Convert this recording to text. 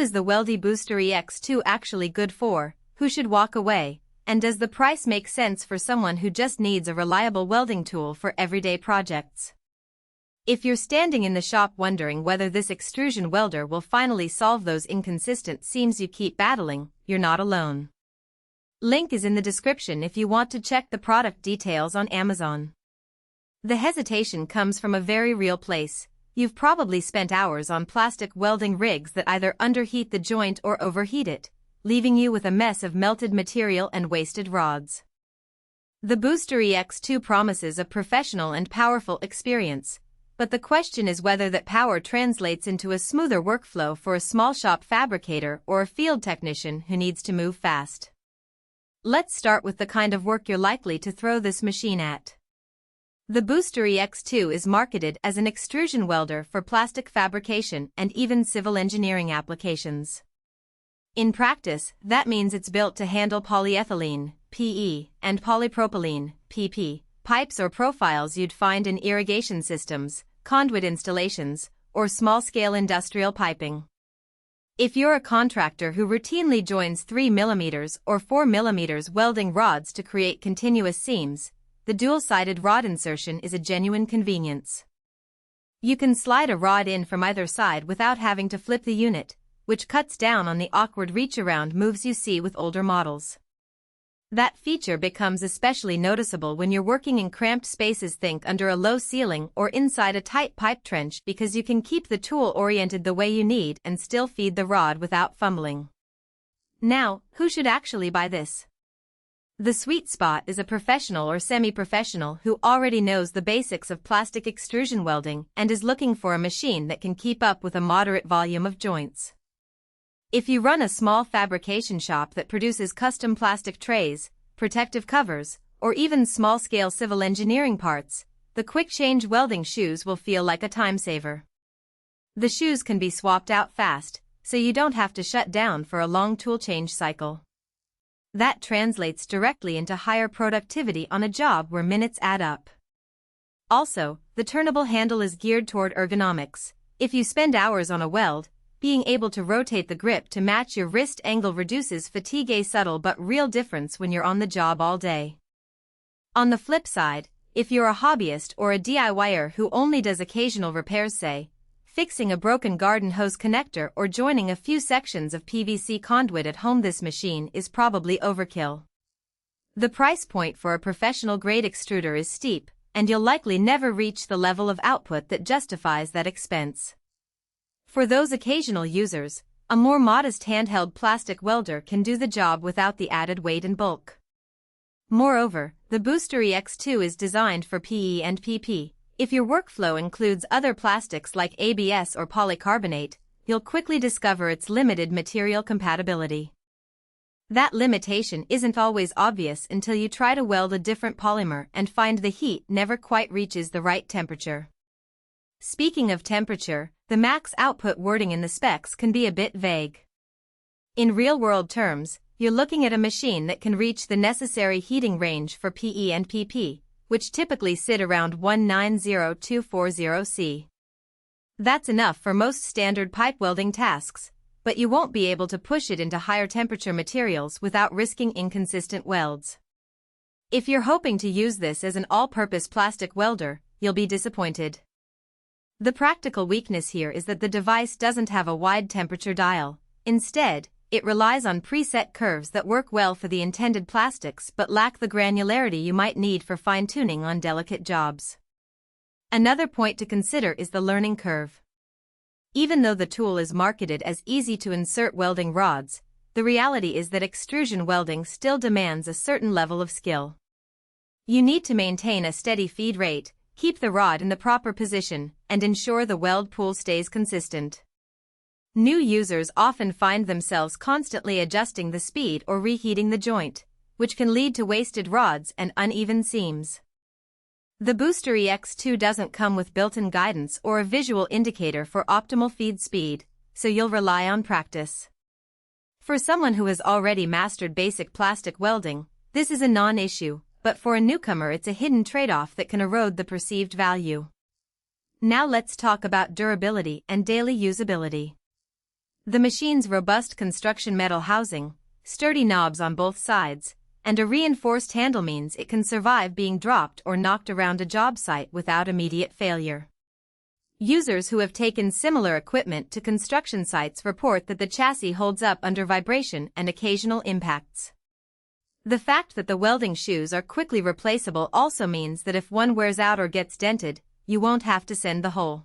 is the Weldy Booster EX2 actually good for? Who should walk away? And does the price make sense for someone who just needs a reliable welding tool for everyday projects? If you're standing in the shop wondering whether this extrusion welder will finally solve those inconsistent seams you keep battling, you're not alone. Link is in the description if you want to check the product details on Amazon. The hesitation comes from a very real place. You've probably spent hours on plastic welding rigs that either underheat the joint or overheat it, leaving you with a mess of melted material and wasted rods. The Booster EX2 promises a professional and powerful experience, but the question is whether that power translates into a smoother workflow for a small shop fabricator or a field technician who needs to move fast. Let's start with the kind of work you're likely to throw this machine at. The Booster EX2 is marketed as an extrusion welder for plastic fabrication and even civil engineering applications. In practice, that means it's built to handle polyethylene, PE, and polypropylene, PP, pipes or profiles you'd find in irrigation systems, conduit installations, or small-scale industrial piping. If you're a contractor who routinely joins 3 mm or 4 mm welding rods to create continuous seams, the dual-sided rod insertion is a genuine convenience. You can slide a rod in from either side without having to flip the unit, which cuts down on the awkward reach-around moves you see with older models. That feature becomes especially noticeable when you're working in cramped spaces. Think under a low ceiling or inside a tight pipe trench, because you can keep the tool oriented the way you need and still feed the rod without fumbling. Now, who should actually buy this? The sweet spot is a professional or semi-professional who already knows the basics of plastic extrusion welding and is looking for a machine that can keep up with a moderate volume of joints. If you run a small fabrication shop that produces custom plastic trays, protective covers, or even small-scale civil engineering parts, the quick-change welding shoes will feel like a time-saver. The shoes can be swapped out fast, so you don't have to shut down for a long tool change cycle. That translates directly into higher productivity on a job where minutes add up. Also, the turnable handle is geared toward ergonomics. If you spend hours on a weld, being able to rotate the grip to match your wrist angle reduces fatigue, a subtle but real difference when you're on the job all day. On the flip side, if you're a hobbyist or a DIYer who only does occasional repairs, say, fixing a broken garden hose connector or joining a few sections of PVC conduit at home, this machine is probably overkill. The price point for a professional-grade extruder is steep, and you'll likely never reach the level of output that justifies that expense. For those occasional users, a more modest handheld plastic welder can do the job without the added weight and bulk. Moreover, the Booster EX2 is designed for PE and PP. If your workflow includes other plastics like ABS or polycarbonate, you'll quickly discover its limited material compatibility. That limitation isn't always obvious until you try to weld a different polymer and find the heat never quite reaches the right temperature. Speaking of temperature, the max output wording in the specs can be a bit vague. In real-world terms, you're looking at a machine that can reach the necessary heating range for PE and PP, which typically sit around 190240 C. That's enough for most standard pipe welding tasks, but you won't be able to push it into higher temperature materials without risking inconsistent welds. If you're hoping to use this as an all-purpose plastic welder, you'll be disappointed. The practical weakness here is that the device doesn't have a wide temperature dial. Instead, it relies on preset curves that work well for the intended plastics but lack the granularity you might need for fine-tuning on delicate jobs. Another point to consider is the learning curve. Even though the tool is marketed as easy to insert welding rods, the reality is that extrusion welding still demands a certain level of skill. You need to maintain a steady feed rate, keep the rod in the proper position, and ensure the weld pool stays consistent. New users often find themselves constantly adjusting the speed or reheating the joint, which can lead to wasted rods and uneven seams. The Booster EX2 doesn't come with built-in guidance or a visual indicator for optimal feed speed, so you'll rely on practice. For someone who has already mastered basic plastic welding, this is a non-issue, but for a newcomer it's a hidden trade-off that can erode the perceived value. Now let's talk about durability and daily usability. The machine's robust construction metal housing, sturdy knobs on both sides, and a reinforced handle means it can survive being dropped or knocked around a job site without immediate failure. Users who have taken similar equipment to construction sites report that the chassis holds up under vibration and occasional impacts. The fact that the welding shoes are quickly replaceable also means that if one wears out or gets dented, you won't have to send the whole